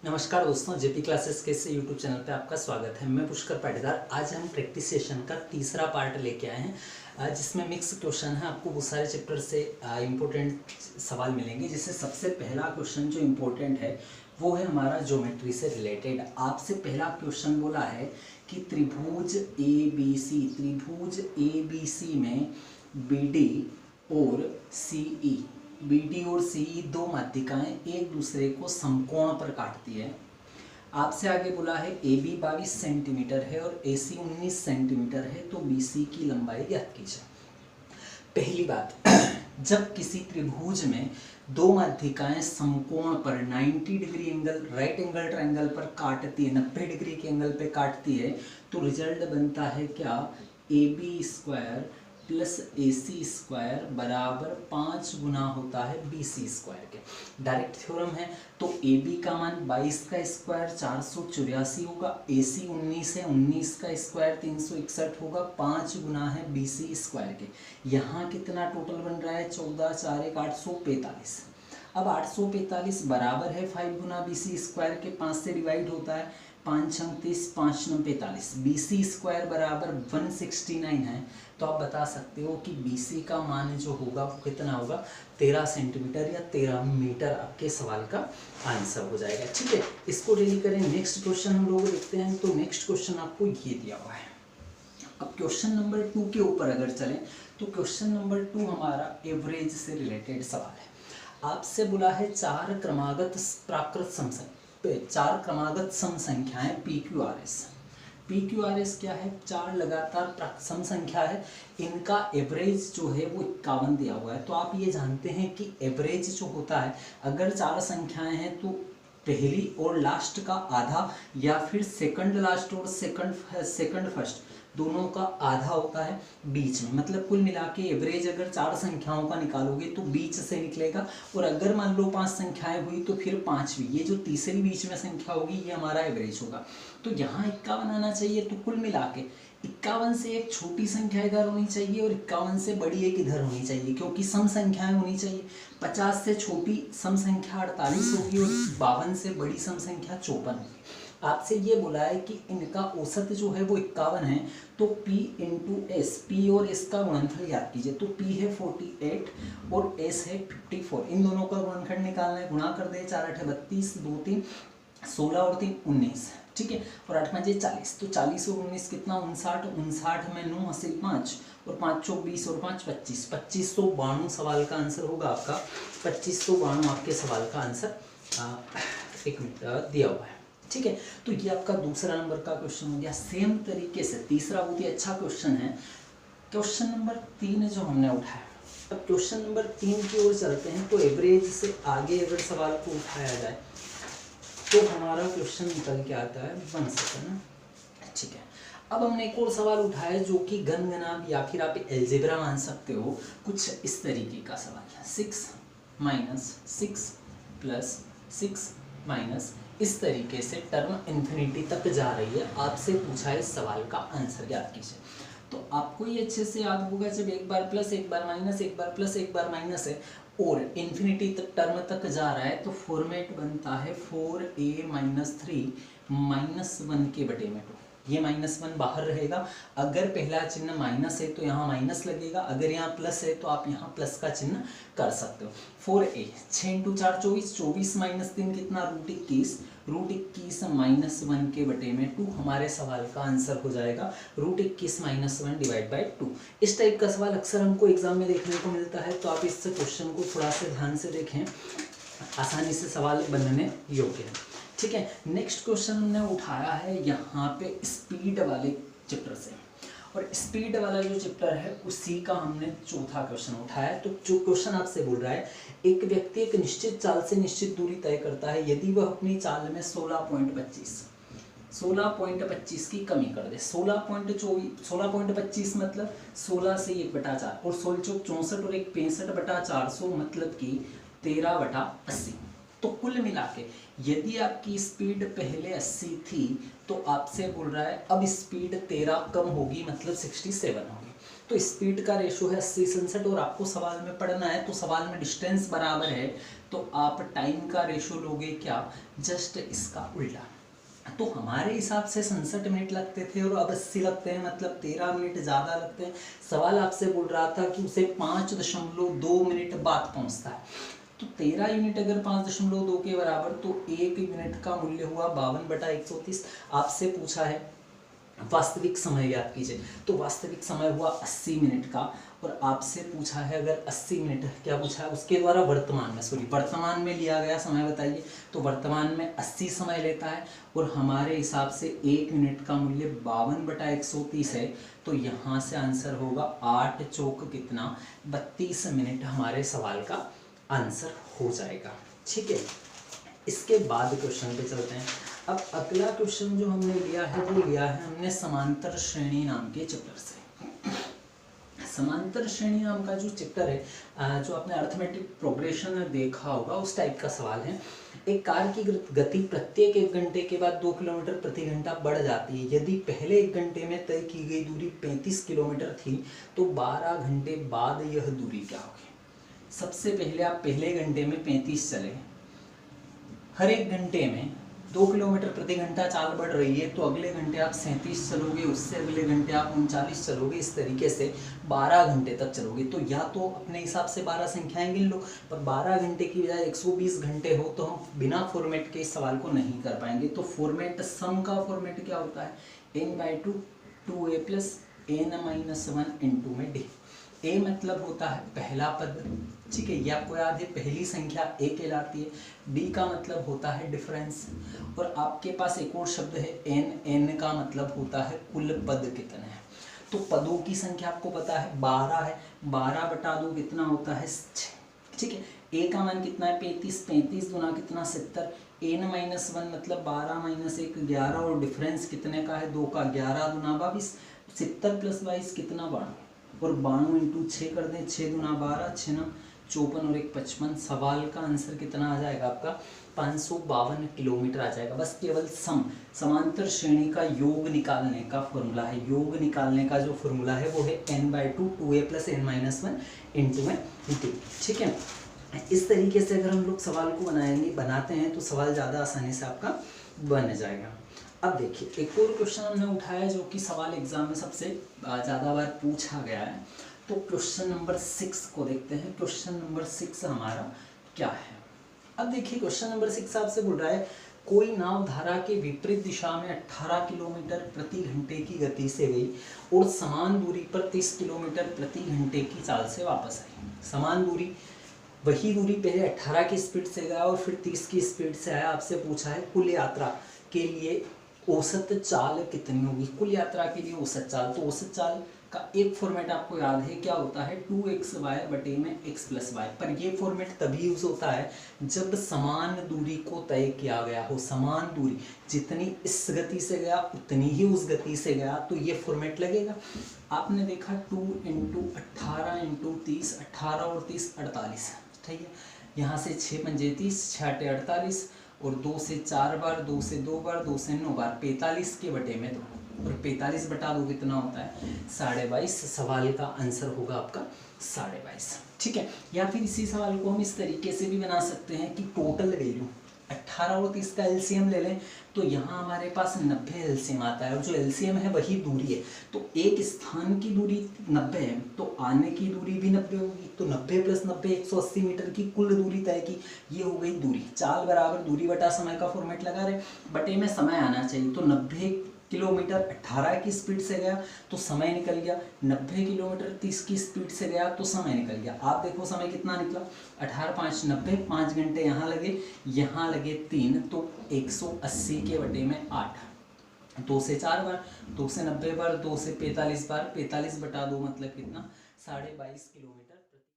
नमस्कार दोस्तों, JP classes के इस यूट्यूब चैनल पे आपका स्वागत है। मैं पुष्कर पाटीदार। आज हम प्रैक्टिस सेशन का तीसरा पार्ट लेके आए हैं, जिसमें मिक्स क्वेश्चन है। आपको बहुत सारे चैप्टर से इम्पोर्टेंट सवाल मिलेंगे, जिससे सबसे पहला क्वेश्चन जो इम्पोर्टेंट है वो है हमारा ज्योमेट्री से रिलेटेड। आपसे पहला क्वेश्चन बोला है कि त्रिभुज ए बी सी में बी डी और सी ई दो माध्यिकाएं एक दूसरे को समकोण पर काटती है। आपसे आगे बोला है ए बी 22 सेंटीमीटर है और ए सी 19 सेंटीमीटर है, तो बी सी की लंबाई ज्ञात कीजिए। पहली बात, जब किसी त्रिभुज में दो माध्यिकाएं समकोण पर 90 degree angle right angle triangle पर काटती है, 90 डिग्री के एंगल पे काटती है, तो रिजल्ट बनता है क्या? A b square plus a c square बराबर 5 गुना होता है बी सी स्क्वायर के। डायरेक्ट थ्योरम है, तो ए बी का मान 22 का स्क्वायर 484 होगा, ए सी 19 है, 19 का स्क्वायर 361 होगा, 5 गुना है बी सी स्क्वायर के। यहाँ कितना टोटल बन रहा है? 14 4 1 845। अब 845 बराबर है 5 गुना बी सी स्क्वायर के, 5 से डिवाइड होता है, 5 छंग 30, 5 9 45। बी सी स्क्वायर बराबर 169 है, तो आप बता सकते हो कि बी सी का मान जो होगा वो कितना होगा? 13 सेंटीमीटर या 13 मीटर आपके सवाल का आंसर हो जाएगा। ठीक है, इसको रेडी करें। नेक्स्ट क्वेश्चन हम लोग देखते हैं। तो नेक्स्ट क्वेश्चन आपको ये दिया हुआ है। अब क्वेश्चन नंबर 2 के ऊपर अगर चलें, तो क्वेश्चन नंबर 2 हमारा एवरेज से रिलेटेड सवाल है। आपसे बोला है चार क्रमागत सम संख्याएं P Q R S. P Q R S क्या है? चार लगातार सम संख्या है, इनका एवरेज जो है वो 51 दिया हुआ है। तो आप ये जानते हैं कि एवरेज जो होता है, अगर चार संख्याएं हैं तो पहली और लास्ट का आधा, या फिर सेकंड लास्ट और सेकंड फर्स्ट दोनों का आधा होता है बीच में। मतलब कुल मिला के एवरेज अगर चार संख्याओं का निकालोगे तो बीच से निकलेगा, और अगर मान लो 5 संख्याएं हुई तो फिर पांचवी, ये जो तीसरी बीच में संख्या होगी ये हमारा एवरेज होगा। तो यहाँ 51 आना चाहिए। तो कुल मिला के 51 से एक छोटी संख्या इधर होनी चाहिए और 51 से बड़ी एक इधर होनी चाहिए, क्योंकि सम संख्याएं होनी चाहिए। 50 से छोटी सम संख्या 48 होगी और 52 से बड़ी सम संख्या 54 होगी। आपसे ये बोला है कि इनका औसत जो है वो 51 है, तो P इंटू एस, पी और एस का गुणनफल याद कीजिए। तो P है 48 और S है 54, इन दोनों का गुणनफल निकालना है। गुणा कर दे, 4 8 32, 2 3 16 और 3 19। ठीक है, और 8 5 40, तो 40 और 19 कितना? 59। 59 में 9 हासिल 5 और 5 चौक 20 और 5 25, 2592 सवाल का आंसर होगा आपका। 2592 आपके सवाल का आंसर एक मिनट दिया हुआ है। ठीक है, तो ये आपका दूसरा नंबर का क्वेश्चन हो गया। सेम तरीके से तीसरा बहुत ही अच्छा क्वेश्चन है, क्वेश्चन नंबर 3 जो हमने उठाया। अब क्वेश्चन नंबर 3 की ओर चलते हैं। तो एवरेज से आगे अगर सवाल को उठाया जाए तो हमारा क्वेश्चन निकल के आता है 1 सेकंड। ठीक है, अब हमने एक और सवाल उठाया जो कि गणगणा या फिर आप एल्जेब्रा मान सकते हो। कुछ इस तरीके का सवाल है, 6 माइनस 6 प्लस 6 माइनस, इस तरीके से टर्म इन्फिनिटी तक जा रही है। आपसे पूछा है इस सवाल का आंसर याद कीजिए। तो आपको ये अच्छे से याद होगा, जब एक बार प्लस एक बार माइनस, एक बार प्लस एक बार माइनस है और इन्फिनिटी तक टर्म तक जा रहा है, तो फॉर्मेट बनता है 4a माइनस 3 माइनस 1 के बटे में 2। ये -1 बाहर रहेगा। अगर पहला चिन्ह माइनस है तो यहाँ माइनस लगेगा, अगर यहाँ प्लस है तो आप यहाँ प्लस का चिन्ह कर सकते हो। 4a 6 × 4 24, 24 माइनस 3 कितना? √21, √21 माइनस 1 के बटे में 2 हमारे सवाल का आंसर हो जाएगा। √21 माइनस 1 डिवाइड बाई 2। इस टाइप का सवाल अक्सर हमको एग्जाम में देखने को मिलता है, तो आप इस क्वेश्चन को थोड़ा सा ध्यान से देखें, आसानी से सवाल बनने योग्य है। ठीक है, नेक्स्ट क्वेश्चन हमने उठाया है यहाँ पे स्पीड वाले चैप्टर से, और स्पीड वाला जो चैप्टर है उसी का हमने चौथा क्वेश्चन उठाया है। तो जो क्वेश्चन आपसे बोल रहा है, एक व्यक्ति एक निश्चित चाल से निश्चित दूरी तय करता है, यदि वह अपनी चाल में 16.25 की कमी कर दे। 16.25 मतलब 16 से 1/4 और 16 चौक 64 और 1 65/400 मतलब कि 13/80। तो कुल मिला के यदि आपकी स्पीड पहले 80 थी तो आपसे बोल रहा है अब स्पीड 13 कम होगी, मतलब 67 होगी। तो स्पीड का रेशो है 80-67 और आपको सवाल में पढ़ना है, तो सवाल में डिस्टेंस बराबर है तो आप टाइम का रेशो लोगे क्या, जस्ट इसका उल्टा। तो हमारे हिसाब से 67 मिनट लगते थे और अब 80 लगते हैं, मतलब 13 मिनट ज़्यादा लगते हैं। सवाल आपसे बोल रहा था कि उसे 5.2 मिनट बाद पहुंचता है, तो 13 यूनिट अगर 5.2 के बराबर तो 1 यूनिट का मूल्य हुआ 52/130। आपसे पूछा है वास्तविक समय ज्ञात कीजिए, तो वास्तविक समय हुआ 80 मिनट का, और आपसे पूछा है अगर 80 मिनट क्या पूछा है उसके द्वारा वर्तमान में लिया गया समय बताइए, तो वर्तमान में 80 समय लेता है और हमारे हिसाब से 1 यूनिट का मूल्य 52/130 है, तो यहाँ से आंसर होगा 8 चौक कितना 32 मिनट, हमारे सवाल का आंसर हो जाएगा। ठीक है, इसके बाद क्वेश्चन पे चलते हैं। अब अगला क्वेश्चन जो हमने लिया है वो लिया है हमने समांतर श्रेणी नाम के चैप्टर से। समांतर श्रेणी नाम का जो चैप्टर है, जो आपने अर्थमेटिक प्रोग्रेशन में देखा होगा उस टाइप का सवाल है। एक कार की गति प्रत्येक 1 घंटे के बाद 2 किलोमीटर प्रति घंटा बढ़ जाती है। यदि पहले 1 घंटे में तय की गई दूरी 35 किलोमीटर थी तो 12 घंटे बाद यह दूरी क्या होगी। सबसे पहले आप पहले घंटे में 35 चले, हर 1 घंटे में 2 किलोमीटर प्रति घंटा चाल बढ़ रही है, तो अगले घंटे आप 37 चलोगे, उससे अगले घंटे आप 39 चलोगे, इस तरीके से 12 घंटे तक चलोगे। तो या तो अपने हिसाब से 12 संख्याएं गिन लो, पर 12 घंटे की बजाय 120 घंटे हो तो हम बिना फॉर्मेट के इस सवाल को नहीं कर पाएंगे। तो फॉर्मेट सम का फॉर्मेट क्या होता है, n/2 2a + n-1 × में d। ए मतलब होता है पहला पद, ठीक है, ये आपको याद है, पहली संख्या ए कहलाती है। डी का मतलब होता है डिफरेंस, और आपके पास एक और शब्द है एन। एन का मतलब होता है कुल पद कितने हैं। तो पदों की संख्या आपको पता है 12 है, 12/2 कितना होता है 6, ठीक है। ए का मान कितना है 35, 35 गुना कितना 70, n-1 मतलब 12 - 1 11, और डिफरेंस कितने का है 2 का, 11 गुना 22, 70 + 22 कितना 92, और 92 × 6 कर दें, 6 गुना 12, 6 9 54 और 1 55। सवाल का आंसर कितना आ जाएगा आपका 552 किलोमीटर आ जाएगा। बस केवल समांतर श्रेणी का योग निकालने का फॉर्मूला है। योग निकालने का जो फॉर्मूला है वो है n/2 2a + n-1 × में d, ठीक है। इस तरीके से अगर हम लोग सवाल को बनाते हैं तो सवाल ज़्यादा आसानी से आपका बन जाएगा। अब देखिए एक और क्वेश्चन हमने उठाया जो कि सवाल एग्जाम में सबसे ज़्यादा बार पूछा गया है। तो क्वेश्चन नंबर 6 को देखते हैं। क्वेश्चन नंबर 6 हमारा क्या है। अब देखिए क्वेश्चन नंबर 6 आपसे बोल रहा है कोई नाव धारा के विपरीत दिशा में 18 किलोमीटर प्रति घंटे की गति से गई और समान दूरी पर 30 किलोमीटर प्रति घंटे की चाल से वापस आई। समान दूरी, वही दूरी पहले 18 की स्पीड से गया और फिर 30 की स्पीड से आया। आपसे पूछा है कुल यात्रा के लिए औसत चाल कितनी होगी। कुल यात्रा के लिए औसत चाल, तो औसत चाल का एक फॉर्मेट आपको याद है क्या होता है 2xy में x + y। पर ये फॉर्मेट तभी यूज होता है जब समान दूरी को तय किया गया हो। समान दूरी जितनी इस गति से गया उतनी ही उस गति से गया, तो ये फॉर्मेट लगेगा। आपने देखा 2 × 18 × 30, 18 और 30 48, ठीक है। यहाँ से 6 पंजे 30, 6 8 48, और 2 से 4 बार, 2 से 2 बार, 2 से 9 बार, 45 के बटे में 2, और 45/2 कितना होता है 22.5। सवाल का आंसर होगा आपका 22.5, ठीक है। या फिर इसी सवाल को हम इस तरीके से भी बना सकते हैं कि टोटल वैल्यू 18 और 30 का एलसीएम ले लें, तो यहाँ हमारे पास 90 एलसीएम आता है, और जो एलसीएम है वही दूरी है। तो एक स्थान की दूरी 90 है तो आने की दूरी भी 90 होगी, तो 90 + 90 180 मीटर की कुल दूरी तय की, ये हो गई दूरी। चाल बराबर दूरी बटा समय का फॉर्मेट लगा रहे, बटे में समय आना चाहिए। तो 90 किलोमीटर 18 की स्पीड से गया तो समय निकल गया, 90 किलोमीटर 30 की स्पीड से गया तो समय निकल गया। आप देखो समय कितना निकला 18 5 90, 5 घंटे यहाँ लगे 3, तो 180 के बटे में 8, 2 से 4 बार, 2 से 90 बार, 2 से 45 बार, 45/2 मतलब कितना 22.5 किलोमीटर।